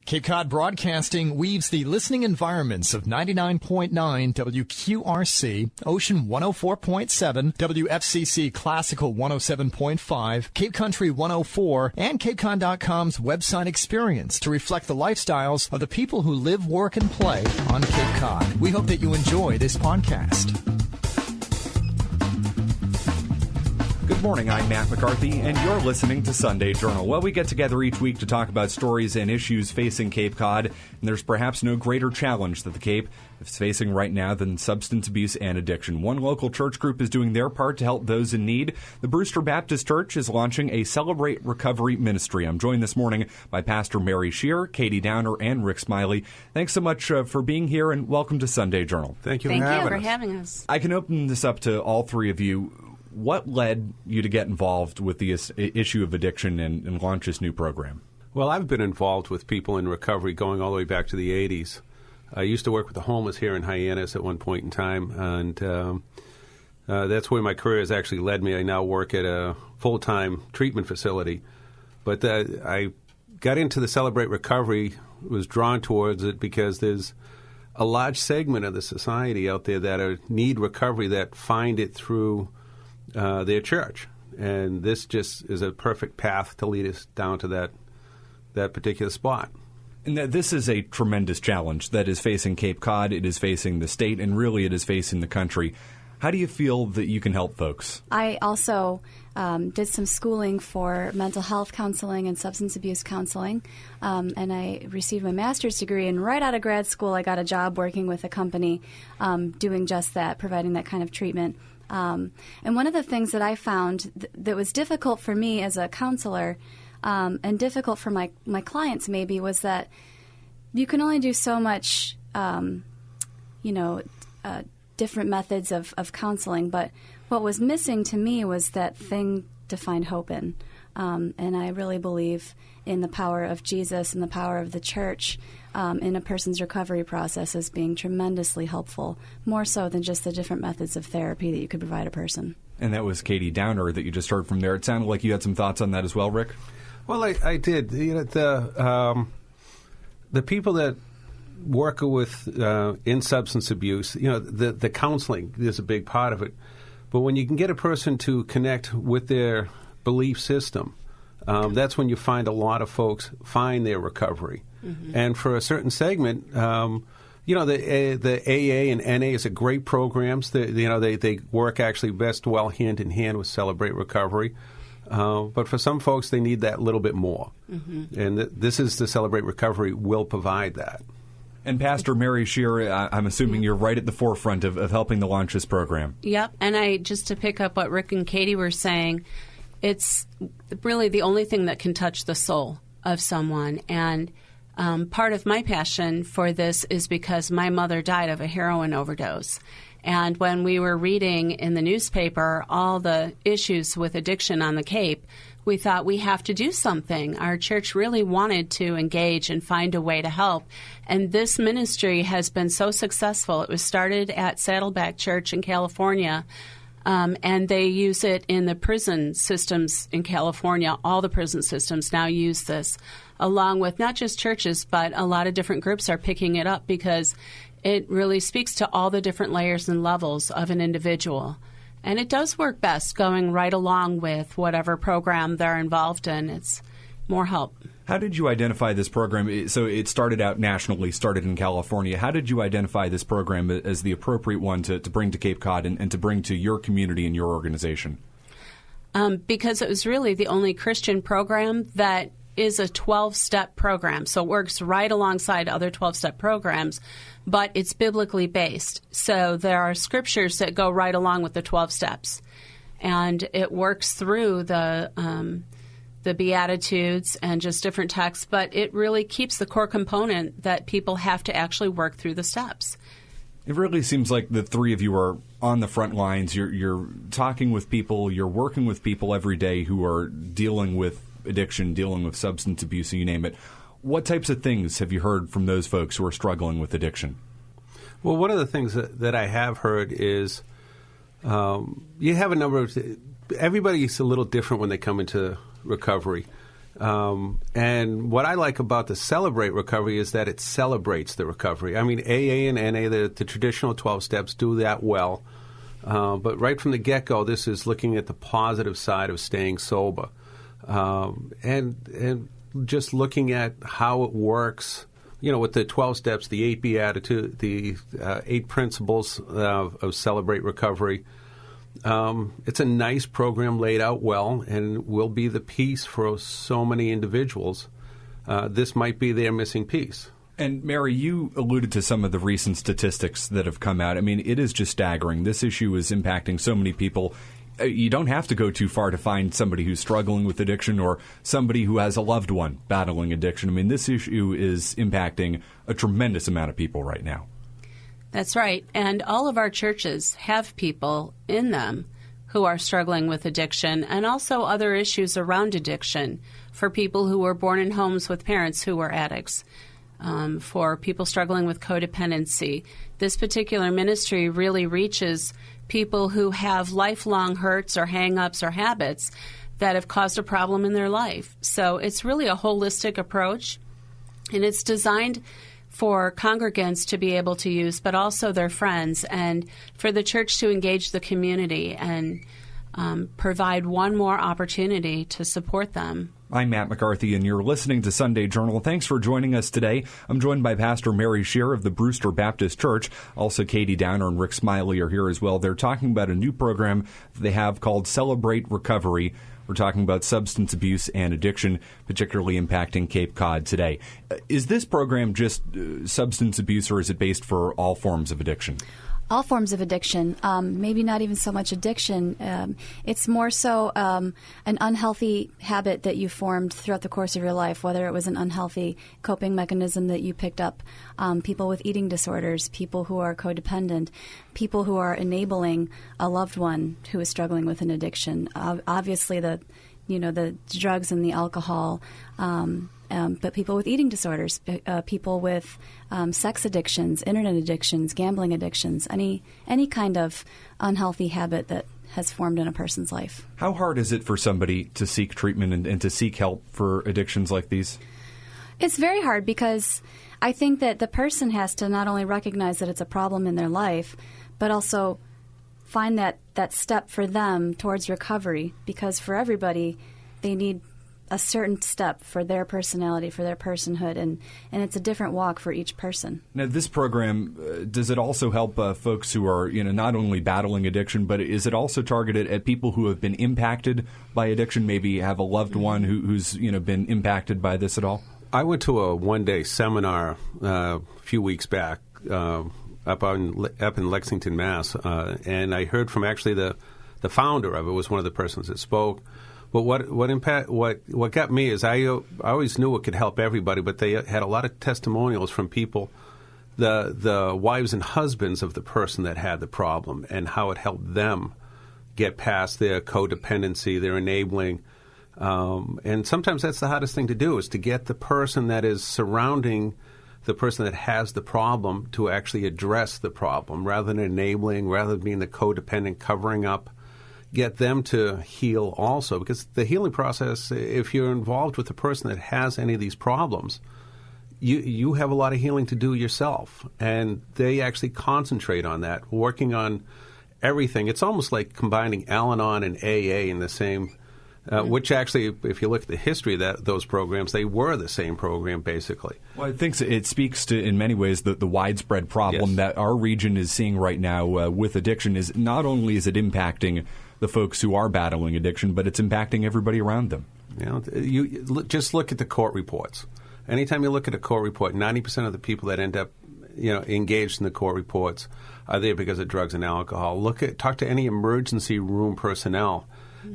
Cape Cod Broadcasting weaves the listening environments of 99.9 WQRC, Ocean 104.7, WFCC Classical 107.5, Cape Country 104, and CapeCon.com's website experience to reflect the lifestyles of the people who live, work, and play on Cape Cod. We hope that you enjoy this podcast. Good morning, I'm Matt McCarthy, and you're listening to Sunday Journal. Well, we get together each week to talk about stories and issues facing Cape Cod, and there's perhaps no greater challenge that the Cape is facing right now than substance abuse and addiction. One local church group is doing their part to help those in need. The Brewster Baptist Church is launching a Celebrate Recovery ministry. I'm joined this morning by Pastor Mary Scheer, Katie Downer, and Rick Smillie. Thanks so much for being here, and welcome to Sunday Journal. Thank you for having us. I can open this up to all three of you. What led you to get involved with the issue of addiction and launch this new program? Well, I've been involved with people in recovery going all the way back to the 80s. I used to work with the homeless here in Hyannis at one point in time, and that's where my career has actually led me. I now work at a full-time treatment facility. But I got into the Celebrate Recovery, was drawn towards it because there's a large segment of the society out there that need recovery that find it through their church, and this just is a perfect path to lead us down to that particular spot. And this is a tremendous challenge that is facing Cape Cod, it is facing the state, and really it is facing the country. How do you feel that you can help folks? I also did some schooling for mental health counseling and substance abuse counseling, and I received my master's degree, and right out of grad school I got a job working with a company doing just that, providing that kind of treatment. And one of the things that I found that was difficult for me as a counselor and difficult for my clients maybe was that you can only do so much, different methods of counseling. But what was missing to me was that thing to find hope in. And I really believe in the power of Jesus and the power of the church in a person's recovery process as being tremendously helpful, more so than just the different methods of therapy that you could provide a person. And that was Katie Downer that you just heard from there. It sounded like you had some thoughts on that as well, Rick? Well, I did. The people that work with in substance abuse, the counseling is a big part of it. But when you can get a person to connect with their belief system, that's when you find a lot of folks find their recovery. Mm-hmm. And for a certain segment, the AA and NA is a great programs. They work actually best well hand in hand with Celebrate Recovery. But for some folks, they need that little bit more. Mm-hmm. And this is the Celebrate Recovery will provide that. And Pastor Mary Scheer, I'm assuming you're right at the forefront of helping to launch this program. Yep. And just to pick up what Rick and Katie were saying, it's really the only thing that can touch the soul of someone. And part of my passion for this is because my mother died of a heroin overdose. And when we were reading in the newspaper all the issues with addiction on the Cape, we thought we have to do something. Our church really wanted to engage and find a way to help. And this ministry has been so successful. It was started at Saddleback Church in California, and they use it in the prison systems in California. All the prison systems now use this, along with not just churches, but a lot of different groups are picking it up because it really speaks to all the different layers and levels of an individual. And it does work best going right along with whatever program they're involved in. It's more help. How did you identify this program? So it started out nationally, started in California. How did you identify this program as the appropriate one to bring to Cape Cod and to bring to your community and your organization? Because it was really the only Christian program that is a 12-step program. So it works right alongside other 12-step programs, but it's biblically based. So there are scriptures that go right along with the 12 steps. And it works through the Beatitudes and just different texts, but it really keeps the core component that people have to actually work through the steps. It really seems like the three of you are on the front lines. You're talking with people, you're working with people every day who are dealing with addiction, dealing with substance abuse, you name it. What types of things have you heard from those folks who are struggling with addiction? Well, one of the things that I have heard is you have a number of – everybody's a little different when they come into recovery. And what I like about the Celebrate Recovery is that it celebrates the recovery. I mean, AA and NA, the traditional 12 steps, do that well. But right from the get-go, this is looking at the positive side of staying sober. And just looking at how it works, with the 12 steps, the 8 Beatitudes, the 8 principles of Celebrate Recovery. It's a nice program laid out well and will be the piece for so many individuals. This might be their missing piece. And Mary, you alluded to some of the recent statistics that have come out. I mean, it is just staggering. This issue is impacting so many people. You don't have to go too far to find somebody who's struggling with addiction or somebody who has a loved one battling addiction. I mean, this issue is impacting a tremendous amount of people right now. That's right. And all of our churches have people in them who are struggling with addiction and also other issues around addiction for people who were born in homes with parents who were addicts, for people struggling with codependency. This particular ministry really reaches people who have lifelong hurts or hang-ups or habits that have caused a problem in their life. So it's really a holistic approach, and it's designed for congregants to be able to use, but also their friends, and for the church to engage the community and provide one more opportunity to support them. I'm Matt McCarthy, and you're listening to Sunday Journal. Thanks for joining us today. I'm joined by Pastor Mary Scheer of the Brewster Baptist Church. Also, Katie Downer and Rick Smillie are here as well. They're talking about a new program they have called Celebrate Recovery. We're talking about substance abuse and addiction, particularly impacting Cape Cod today. Is this program just substance abuse, or is it based for all forms of addiction? All forms of addiction, maybe not even so much addiction. It's more so an unhealthy habit that you formed throughout the course of your life, whether it was an unhealthy coping mechanism that you picked up, people with eating disorders, people who are codependent, people who are enabling a loved one who is struggling with an addiction. Obviously, the drugs and the alcohol, but people with eating disorders, people with sex addictions, internet addictions, gambling addictions, any kind of unhealthy habit that has formed in a person's life. How hard is it for somebody to seek treatment and to seek help for addictions like these? It's very hard because I think that the person has to not only recognize that it's a problem in their life, but also find that step for them towards recovery, because for everybody, they need a certain step for their personality, for their personhood, and it's a different walk for each person. Now, this program, does it also help folks who are, not only battling addiction, but is it also targeted at people who have been impacted by addiction, maybe have a loved one who's been impacted by this at all? I went to a one-day seminar a few weeks back up in Lexington, Mass, and I heard from actually the founder of it was one of the persons that spoke. But what got me is I always knew it could help everybody, but they had a lot of testimonials from people, the wives and husbands of the person that had the problem, and how it helped them get past their codependency, their enabling. And sometimes that's the hardest thing to do, is to get the person that is surrounding the person that has the problem to actually address the problem, rather than enabling, rather than being the codependent covering up. Get them to heal also, because the healing process, if you're involved with a person that has any of these problems, you have a lot of healing to do yourself, and they actually concentrate on that, working on everything. It's almost like combining Al-Anon and AA in the same, which actually, if you look at the history of those programs, they were the same program, basically. Well, I think it speaks to, in many ways, the widespread problem that our region is seeing right now with addiction. Is not only is it impacting the folks who are battling addiction, but it's impacting everybody around them. You just look at the court reports. Anytime you look at a court report, 90% of the people that end up, engaged in the court reports are there because of drugs and alcohol. Talk to any emergency room personnel,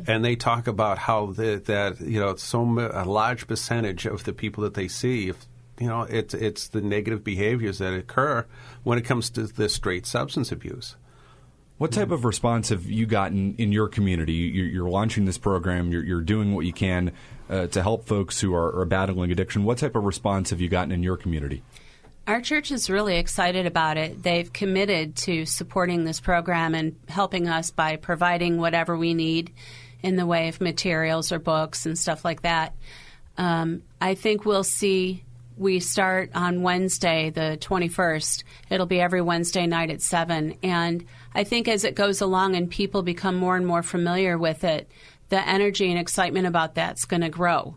and they talk about how a large percentage of the people that they see, it's the negative behaviors that occur when it comes to the straight substance abuse. What type of response have you gotten in your community? You're launching this program. You're doing what you can to help folks who are battling addiction. What type of response have you gotten in your community? Our church is really excited about it. They've committed to supporting this program and helping us by providing whatever we need in the way of materials or books and stuff like that. I think we start on Wednesday, the 21st. It'll be every Wednesday night at 7. And I think as it goes along and people become more and more familiar with it, the energy and excitement about that's going to grow.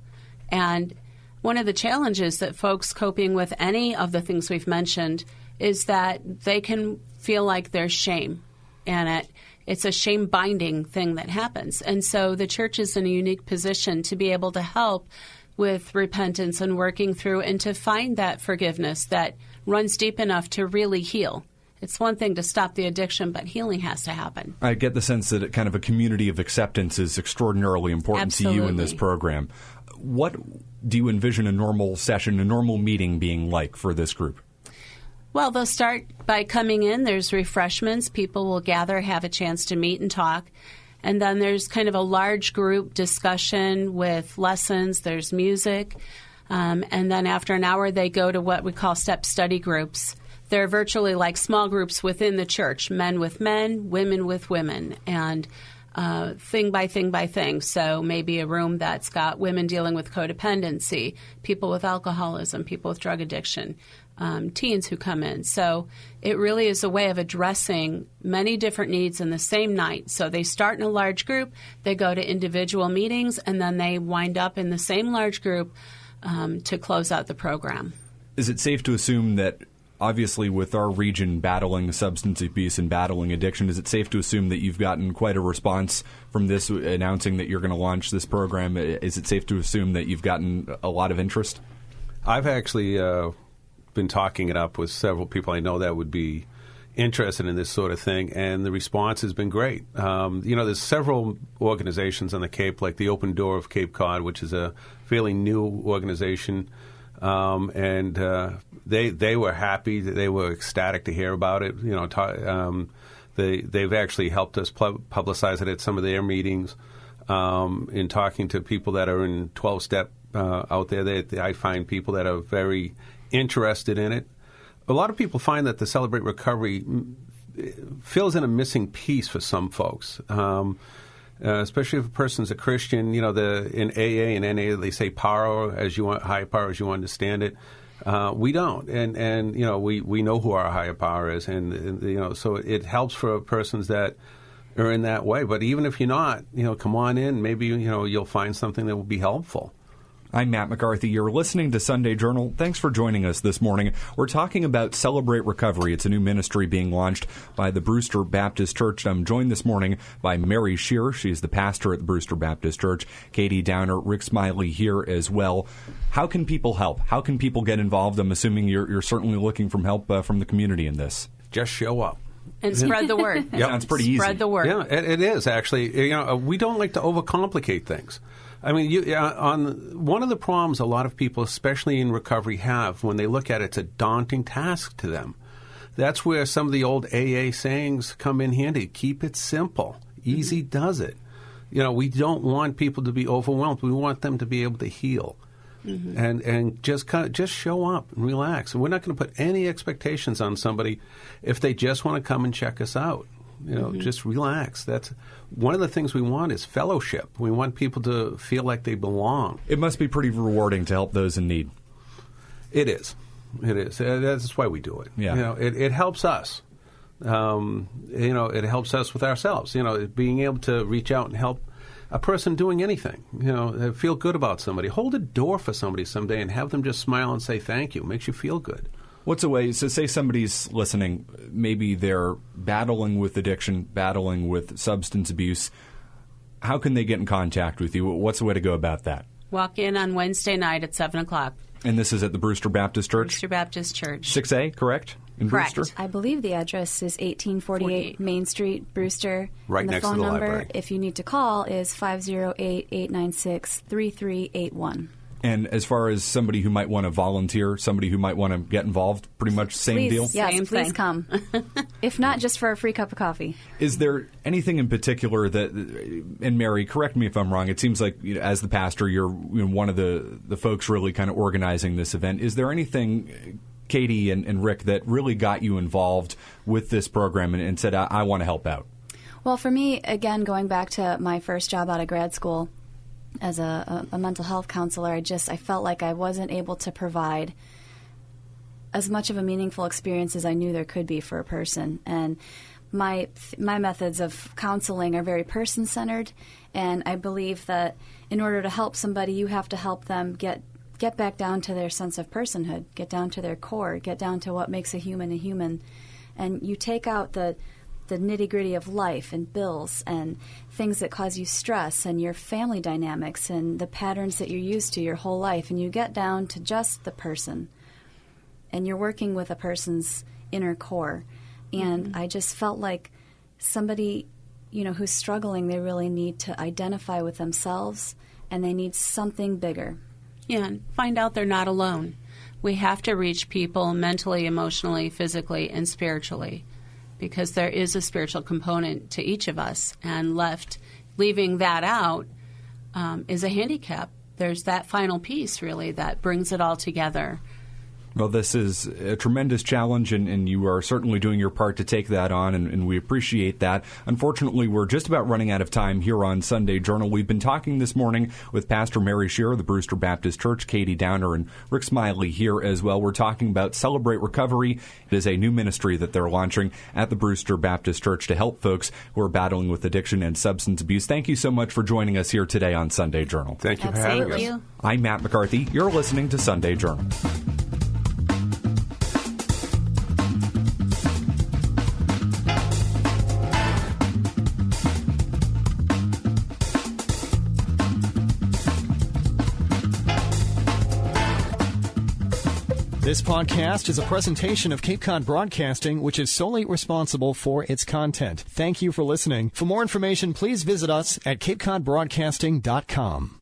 And one of the challenges that folks coping with any of the things we've mentioned is that they can feel like there's shame. And it's a shame-binding thing that happens. And so the church is in a unique position to be able to help with repentance and working through and to find that forgiveness that runs deep enough to really heal. It's one thing to stop the addiction, but healing has to happen. I get the sense that kind of a community of acceptance is extraordinarily important Absolutely. to you in this program. What do you envision a normal session, a normal meeting being like for this group? Well, they'll start by coming in. There's refreshments. People will gather, have a chance to meet and talk. And then there's kind of a large group discussion with lessons. There's music. And then after an hour, they go to what we call step study groups. They're virtually like small groups within the church, men with men, women with women, and thing by thing by thing. So maybe a room that's got women dealing with codependency, people with alcoholism, people with drug addiction, teens who come in. So it really is a way of addressing many different needs in the same night. So they start in a large group, they go to individual meetings, and then they wind up in the same large group to close out the program. Is it safe to assume that, obviously, with our region battling substance abuse and battling addiction, is it safe to assume that you've gotten quite a response from this, announcing that you're going to launch this program? Is it safe to assume that you've gotten a lot of interest? I've actually been talking it up with several people I know that would be interested in this sort of thing, and the response has been great. There's several organizations on the Cape, like the Open Door of Cape Cod, which is a fairly new organization. And they were happy. They were ecstatic to hear about it. They've actually helped us publicize it at some of their meetings. In talking to people that are in 12-step out there, I find people that are very interested in it. A lot of people find that the Celebrate Recovery fills in a missing piece for some folks. Especially if a person's a Christian, in AA and NA they say power as you want, higher power as you understand it. We don't, and we know who our higher power is, and so it helps for persons that are in that way. But even if you're not, come on in. Maybe you'll find something that will be helpful. I'm Matt McCarthy. You're listening to Sunday Journal. Thanks for joining us this morning. We're talking about Celebrate Recovery. It's a new ministry being launched by the Brewster Baptist Church. I'm joined this morning by Mary Scheer. She's the pastor at the Brewster Baptist Church. Katie Downer, Rick Smillie here as well. How can people help? How can people get involved? I'm assuming you're certainly looking for help from the community in this. Just show up. And spread the word. Yep. Sounds pretty easy. Spread the word. Yeah, it is, actually. We don't like to overcomplicate things. I mean, on one of the problems a lot of people, especially in recovery, have when they look at it, it's a daunting task to them. That's where some of the old AA sayings come in handy. Keep it simple. Easy does it. We don't want people to be overwhelmed. We want them to be able to heal. Mm-hmm. And just show up and relax. And we're not going to put any expectations on somebody if they just want to come and check us out. Just relax. That's one of the things we want is fellowship. We want people to feel like they belong. It must be pretty rewarding to help those in need. It is. It is. That's why we do it. Yeah. It helps us. It helps us with ourselves. Being able to reach out and help a person doing anything. Feel good about somebody. Hold a door for somebody someday and have them just smile and say thank you. Makes you feel good. What's a way, so say somebody's listening, maybe they're battling with addiction, battling with substance abuse. How can they get in contact with you? What's the way to go about that? Walk in on Wednesday night at 7 o'clock. And this is at the Brewster Baptist Church? Brewster Baptist Church. 6A, correct? In Correct. Brewster? I believe the address is 1848 Main Street, Brewster. Right and next to the phone number, library. if you need to call, is 508-896-3381. And as far as somebody who might want to volunteer, somebody who might want to get involved, pretty much same Please, deal? Yes, Same please thing. come. If not, just for a free cup of coffee. Is there anything in particular that, and Mary, correct me if I'm wrong, it seems like as the pastor, you're one of the folks really kind of organizing this event. Is there anything, Katie and Rick, that really got you involved with this program and said, I want to help out? Well, for me, again, going back to my first job out of grad school, as a mental health counselor, I felt like I wasn't able to provide as much of a meaningful experience as I knew there could be for a person. And my methods of counseling are very person-centered, and I believe that in order to help somebody, you have to help them get back down to their sense of personhood, get down to their core, get down to what makes a human. And you take out the nitty-gritty of life and bills and things that cause you stress and your family dynamics and the patterns that you're used to your whole life, and you get down to just the person. And you're working with a person's inner core. And I just felt like somebody, who's struggling, they really need to identify with themselves, and they need something bigger. Yeah, and find out they're not alone. We have to reach people mentally, emotionally, physically, and spiritually, because there is a spiritual component to each of us, and leaving that out is a handicap. There's that final piece, really, that brings it all together. Well, this is a tremendous challenge, and you are certainly doing your part to take that on, and we appreciate that. Unfortunately, we're just about running out of time here on Sunday Journal. We've been talking this morning with Pastor Mary Scheer of the Brewster Baptist Church, Katie Downer, and Rick Smillie here as well. We're talking about Celebrate Recovery. It is a new ministry that they're launching at the Brewster Baptist Church to help folks who are battling with addiction and substance abuse. Thank you so much for joining us here today on Sunday Journal. Thank you for having us. Thank you. I'm Matt McCarthy. You're listening to Sunday Journal. This podcast is a presentation of Cape Cod Broadcasting, which is solely responsible for its content. Thank you for listening. For more information, please visit us at capecodbroadcasting.com.